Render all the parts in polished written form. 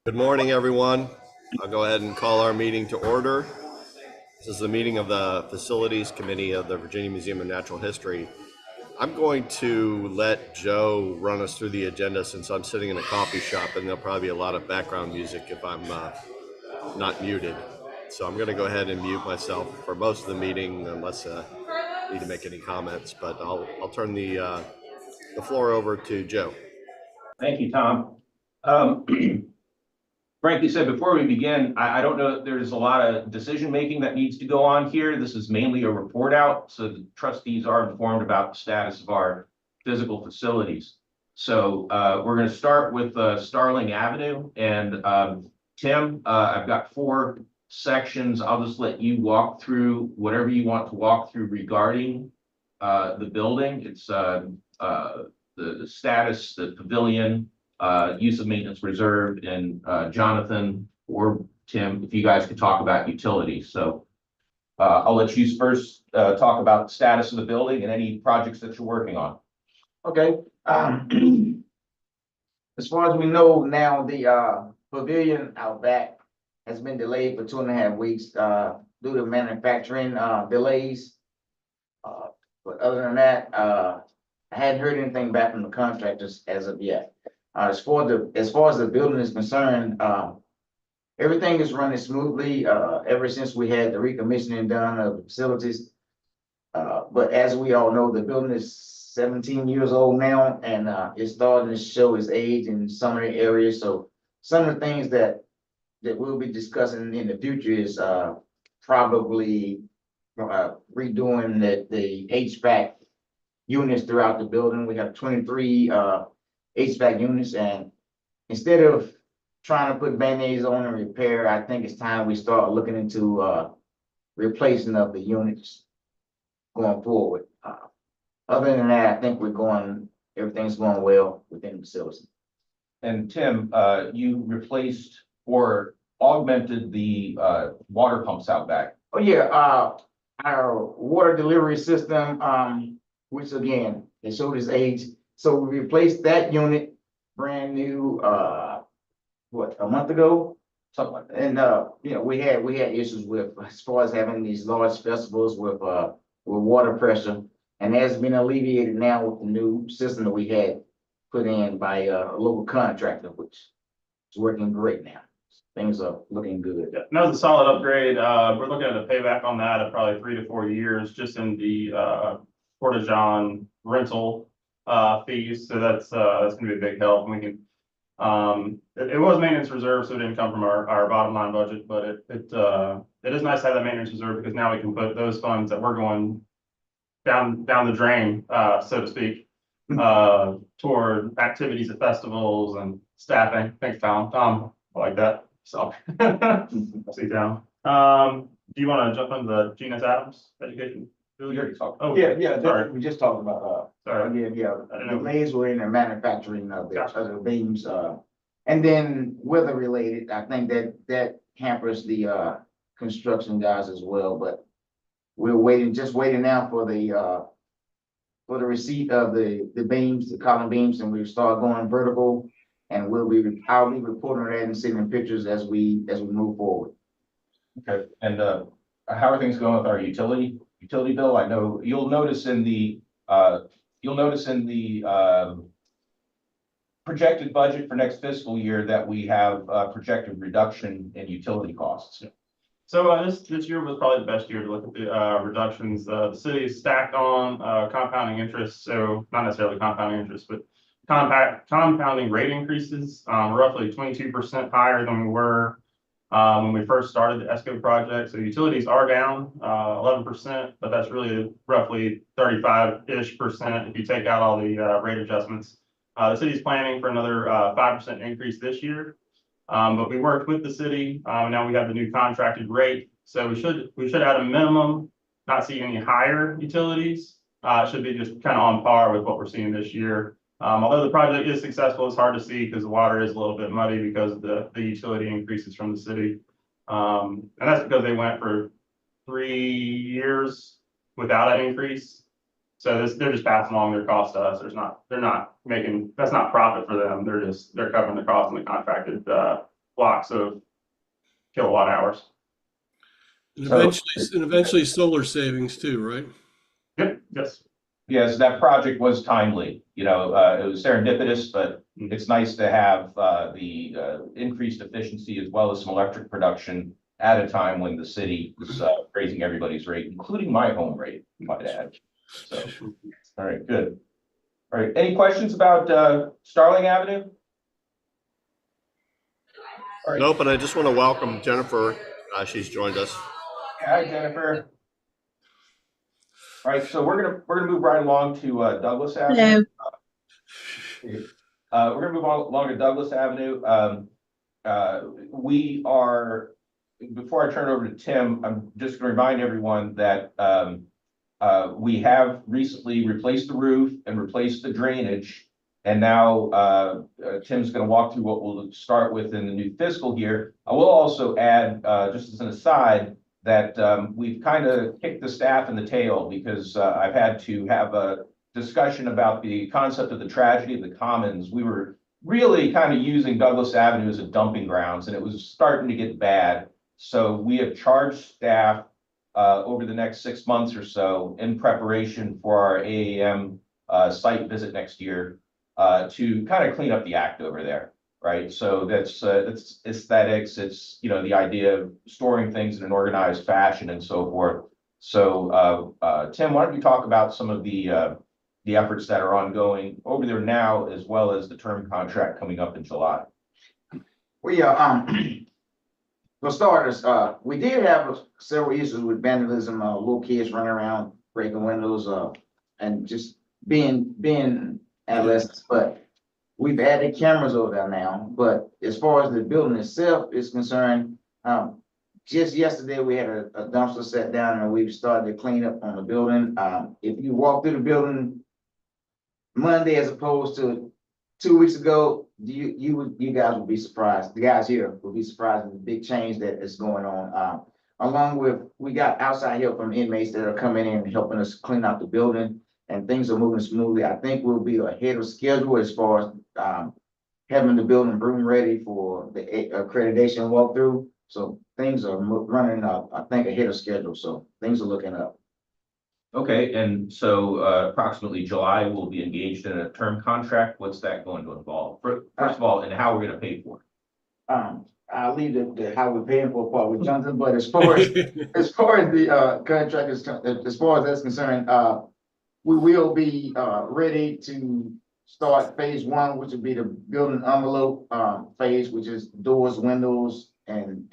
Good morning, everyone. I'll go ahead and call our meeting to order. This is the meeting of the Facilities Committee of the Virginia Museum of Natural History. I'm going to let Joe run us through the agenda since I'm sitting in a coffee shop and there'll probably be a lot of background music if I'm not muted. So I'm going to go ahead and mute myself for most of the meeting unless I need to make any comments, but I'll turn the floor over to Joe. Thank you, Tom. Frankly said, before we begin, I don't know if there's a lot of decision-making that needs to go on here. This is mainly a report out, so the trustees are informed about the status of our physical facilities. So we're going to start with Starling Avenue. And Tim, I've got 4 sections. I'll just let you walk through whatever you want to walk through regarding the building. It's the status, the pavilion, use of maintenance reserve, and Jonathan or Tim, if you guys could talk about utilities. So I'll let you first talk about the status of the building and any projects that you're working on. Okay. As far as we know now, the pavilion out back has been delayed for 2.5 weeks due to manufacturing delays. But other than that, I hadn't heard anything back from the contractors as of yet. As far as the building is concerned, everything is running smoothly ever since we had the recommissioning done of the facilities. But as we all know, the building is 17 years old now, and it's starting to show its age in some of the areas. So some of the things that we'll be discussing in the future is probably redoing the HVAC units throughout the building. We have 23 HVAC units, and instead of trying to put band-aids on and repair, I think it's time we start looking into replacing of the units going forward. Other than that, I think everything's going well within the facility. And Tim, you replaced or augmented the water pumps out back. Oh yeah, our water delivery system, which again, it showed its age. So we replaced that unit, brand new, a month ago? Something like that. And we had issues with, as far as having these large festivals with water pressure. And that's been alleviated now with the new system that we had put in by a local contractor, which is working great now. Things are looking good. Yeah, that was a solid upgrade. We're looking at a payback on that of probably 3 to 4 years just in the Porta-John rental fees. So that's going to be a big help. And we can it was maintenance reserve, so it didn't come from our bottom line budget, but it is nice to have that maintenance reserve because now we can put those funds that we're going down the drain, so to speak, toward activities at festivals and staffing. Thanks, Tom. I like that. So see down. Do you want to jump into the Genus Adams education? Oh, yeah. Sorry. We just talked about, Sorry. the delays were in the manufacturing of the other beams, and then weather related, I think that hampers the construction guys as well, but we're just waiting now for the receipt of the beams, the column beams, and we start going vertical, and I'll be reporting on that and sending pictures as we move forward. Okay. And how are things going with our utility bill? I know you'll notice in the projected budget for next fiscal year that we have a projected reduction in utility costs. So this year was probably the best year to look at the reductions. The city is stacked on compounding interest, so not necessarily compounding interest, but compounding rate increases, roughly 22% higher than we were when we first started the ESCO project. So utilities are down 11%, but that's really roughly 35-ish% if you take out all the rate adjustments. The city's planning for another 5% increase this year. But we worked with the city. Now we have the new contracted rate. So we should at a minimum not see any higher utilities. It should be just kind of on par with what we're seeing this year. Although the project is successful, it's hard to see because the water is a little bit muddy because of the utility increases from the city. And that's because they went for 3 years without an increase. So they're just passing along their cost to us. They're not making, that's not profit for them. They're covering the cost in the contracted blocks of kilowatt hours. And So- eventually solar savings too, right? Yep, yes. Yes, that project was timely, it was serendipitous, but it's nice to have the increased efficiency as well as some electric production at a time when the city was raising everybody's rate, including my home rate, you might add. So, all right, good. All right, any questions about Starling Avenue? All right. Nope, and I just want to welcome Jennifer. She's joined us. Hi, Jennifer. All right, so we're gonna move right along to Douglas Avenue. We're gonna move on along to Douglas Avenue. We are, before I turn it over to Tim, I'm just gonna remind everyone that we have recently replaced the roof and replaced the drainage. And now Tim's gonna walk through what we'll start with in the new fiscal year. I will also add, just as an aside, that we've kind of kicked the staff in the tail because I've had to have a discussion about the concept of the tragedy of the commons. We were really kind of using Douglas Avenue as a dumping grounds, and it was starting to get bad. So we have charged staff over the next 6 months or so in preparation for our AAM site visit next year to kind of clean up the act over there. Right, so that's aesthetics. It's the idea of storing things in an organized fashion and so forth. So Tim, why don't you talk about some of the efforts that are ongoing over there now, as well as the term contract coming up in July. We for starters, we did have several issues with vandalism, little kids running around breaking windows, and just being adolescents, but we've added cameras over there now. But as far as the building itself is concerned, just yesterday we had a dumpster set down and we've started to clean up on the building. If you walk through the building Monday as opposed to 2 weeks ago, you guys would be surprised. The guys here would be surprised at the big change that is going on. Along with, we got outside help from inmates that are coming in and helping us clean out the building, and things are moving smoothly. I think we'll be ahead of schedule as far as having the building room ready for the accreditation walkthrough. So things are running up, I think, ahead of schedule. So things are looking up. Okay, and so approximately July, we'll be engaged in a term contract. What's that going to involve? First of all, and how we're going to pay for it. I'll leave the how we're paying for part with Johnson, but as far as the contract is, as far as that's concerned, we will be ready to start phase one, which would be the building envelope phase, which is doors, windows, and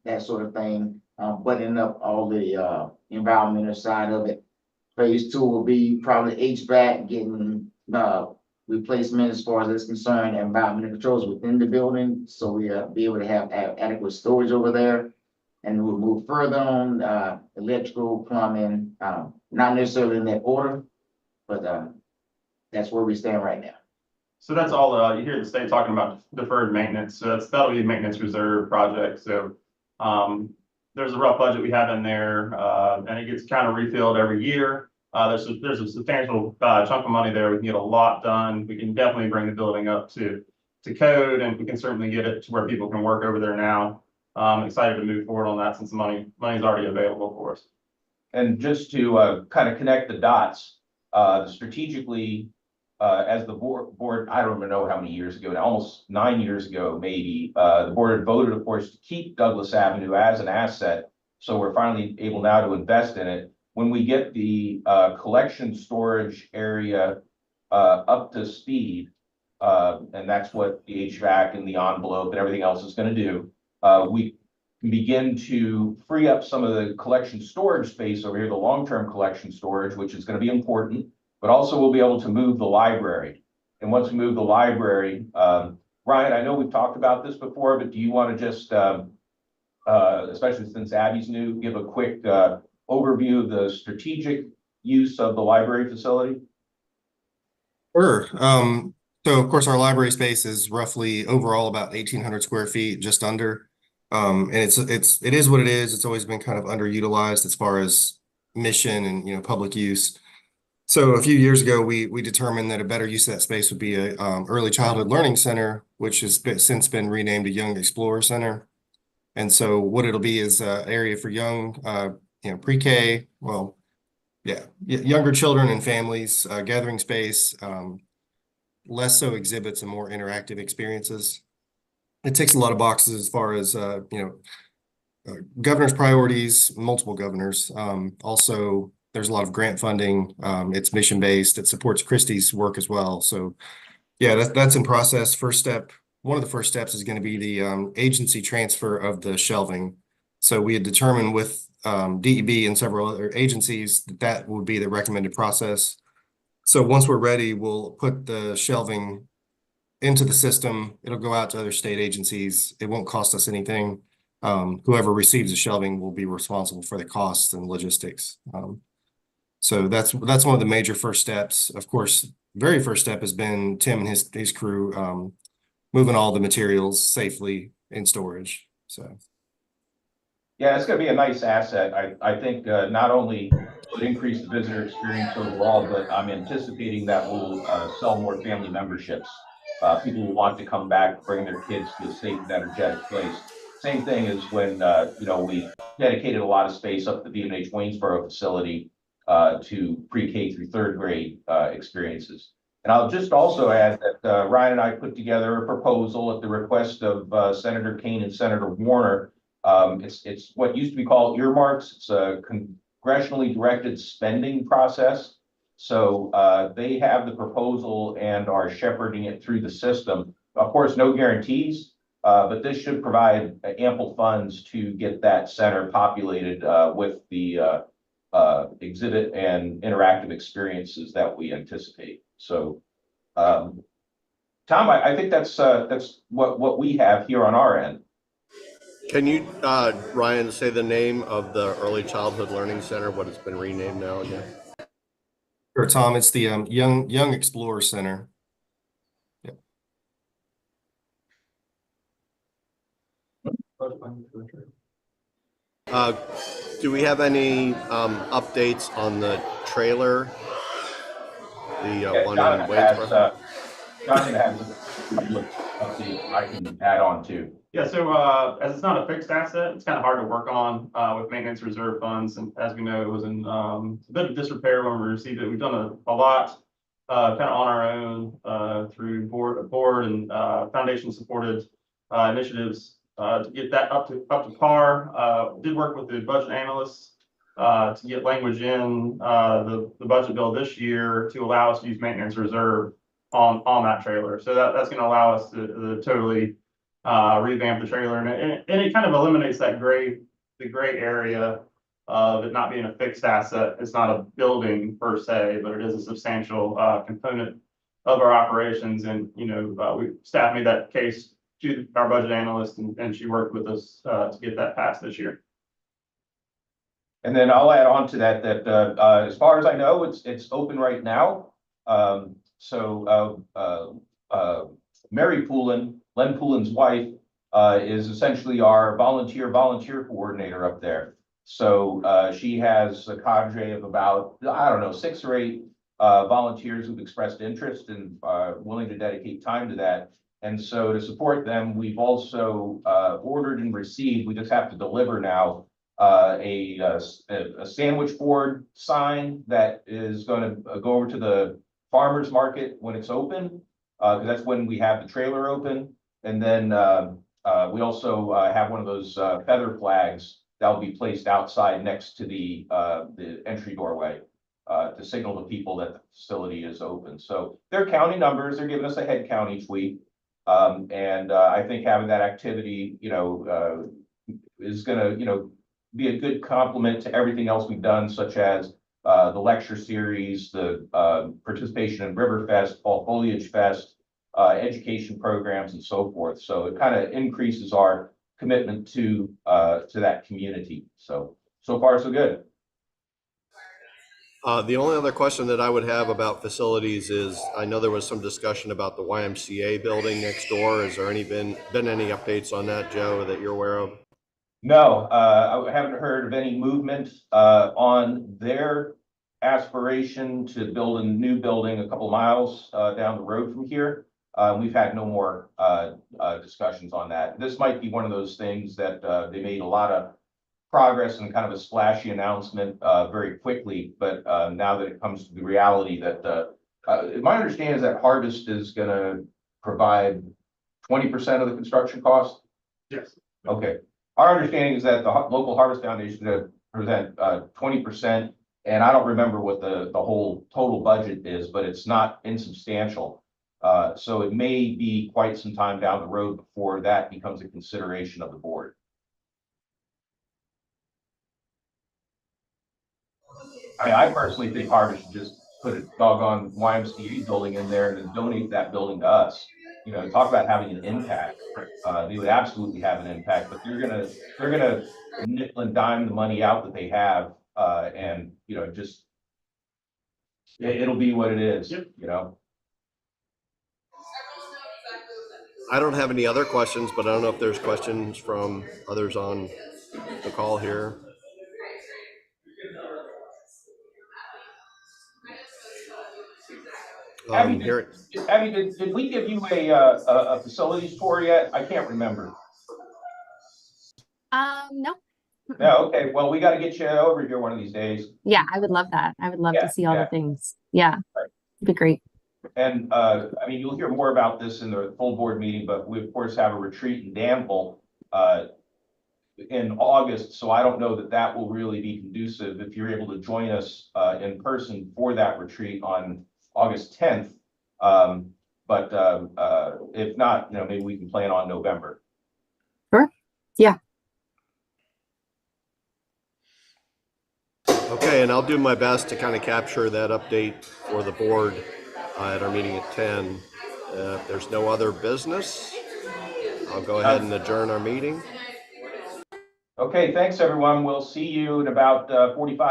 that sort of thing, buttoning up all the environmental side of it. Phase two will be probably HVAC, getting replacement as far as that's concerned, environmental controls within the building, so we be able to have adequate storage over there. And we'll move further on electrical, plumbing, not necessarily in that order, but that's where we stand right now. So that's all, you hear the state talking about deferred maintenance, so that'll be a maintenance reserve project. So there's a rough budget we have in there, and it gets kind of refilled every year. There's a substantial chunk of money there. We can get a lot done. We can definitely bring the building up to code, and we can certainly get it to where people can work over there now. I'm excited to move forward on that since the money's already available for us. And just to kind of connect the dots, strategically, as the board, I don't even know how many years ago now, almost 9 years ago, maybe, the board had voted, of course, to keep Douglas Avenue as an asset. So we're finally able now to invest in it. When we get the collection storage area up to speed, and that's what the HVAC and the envelope and everything else is going to do, we can begin to free up some of the collection storage space over here, the long-term collection storage, which is going to be important, but also we'll be able to move the library. And once we move the library, Ryan, I know we've talked about this before, but do you want to just, especially since Abby's new, give a quick overview of the strategic use of the library facility? Sure. So of course our library space is roughly overall about 1,800 square feet, just under. And it is what it is. It's always been kind of underutilized as far as mission and public use. So a few years ago, we determined that a better use of that space would be a early childhood learning center, which has since been renamed a Young Explorer Center. And so what it'll be is an area for young, pre-K, well, yeah, younger children and families, gathering space, less so exhibits and more interactive experiences. It ticks a lot of boxes as far as, governor's priorities, multiple governors. Also, there's a lot of grant funding. It's mission-based. It supports Christie's work as well. So yeah, that's in process. First step, one of the first steps is going to be the agency transfer of the shelving. So we had determined with DEB and several other agencies that that would be the recommended process. So once we're ready, we'll put the shelving into the system. It'll go out to other state agencies. It won't cost us anything. Whoever receives the shelving will be responsible for the costs and logistics. So that's one of the major first steps. Of course, very first step has been Tim and his crew moving all the materials safely in storage. So Yeah, it's gonna be a nice asset. I think, not only will it increase the visitor experience overall, but I'm anticipating that will, sell more family memberships. People will want to come back, bring their kids to a safe and energetic place. Same thing as when, we dedicated a lot of space up at the VMNH Waynesboro facility, to pre-K through third grade, experiences. And I'll just also add that, Ryan and I put together a proposal at the request of, Senator Kane and Senator Warner. It's what used to be called earmarks. It's a congressionally directed spending process. So they have the proposal and are shepherding it through the system. Of course, no guarantees, but this should provide ample funds to get that center populated with the exhibit and interactive experiences that we anticipate. So, Tom, I think that's what we have here on our end. Can you, Ryan, say the name of the Early Childhood Learning Center, what it's been renamed now again? Sure, Tom, it's the Young Explorer Center. Yep. Do we have any updates on the trailer? The one in Waynesboro? Jonathan has a couple of updates I can add on to. Yeah, so as it's not a fixed asset, it's kind of hard to work on with maintenance reserve funds. And as we know, it was in a bit of disrepair when we received it. We've done a lot kind of on our own through board and foundation supported initiatives to get that up to par. Did work with the budget analysts to get language in the budget bill this year to allow us to use maintenance reserve on that trailer. So that's going to allow us to totally revamp the trailer, and it kind of eliminates the gray area of it not being a fixed asset. It's not a building per se, but it is a substantial component of our operations. And staff made that case to our budget analyst, and she worked with us to get that passed this year. And then I'll add on to that as far as I know, it's open right now. Mary Poulin, Len Poulin's wife, is essentially our volunteer coordinator up there. So she has a cadre of about, I don't know, 6 or 8 volunteers who've expressed interest and are willing to dedicate time to that. And so to support them, we've also ordered and received, we just have to deliver now, a sandwich board sign that is going to go over to the farmers market when it's open, because that's when we have the trailer open. And then we also have one of those feather flags that will be placed outside next to the entry doorway to signal to people that the facility is open. So they're counting numbers. They're giving us a head count each week. And I think having that activity, is going to, be a good complement to everything else we've done, such as the lecture series, the participation in Riverfest, Fall Foliage Fest, education programs, and so forth. So it kind of increases our commitment to that community. So far, so good. The only other question that I would have about facilities is, I know there was some discussion about the YMCA building next door. Is there been any updates on that, Joe, that you're aware of? No, I haven't heard of any movement on their aspiration to build a new building a couple miles down the road from here. We've had no more discussions on that. This might be one of those things that they made a lot of progress and kind of a splashy announcement very quickly, but now that it comes to the reality that my understanding is that Harvest is going to provide 20% of the construction cost. Yes. Okay. Our understanding is that the local Harvest Foundation is going to present 20%, and I don't remember what the whole total budget is, but it's not insubstantial. So it may be quite some time down the road before that becomes a consideration of the board. I personally think Harvest should just put a doggone YMCA building in there and then donate that building to us. You know, talk about having an impact. They would absolutely have an impact, but they're gonna nickel and dime the money out that they have, and you know, just it'll be what it is. Yep. You know. I don't have any other questions, but I don't know if there's questions from others on the call here. Abby, Here, did we give you a facilities tour yet? I can't remember. No. Yeah, okay. Well, we got to get you over here one of these days. Yeah, I would love that. I would love Yeah, to see all yeah. the things. Yeah, Right. it'd be great. And I mean, you'll hear more about this in the full board meeting, but we of course have a retreat in Danville in August. So I don't know that that will really be conducive if you're able to join us in person for that retreat on August 10th. But if not, you know, maybe we can plan on November. Sure. Yeah. okay, and I'll do my best to kind of capture that update for the board at our meeting at 10. If there's no other business, I'll go ahead and adjourn our meeting. Okay, thanks everyone. We'll see you in about 45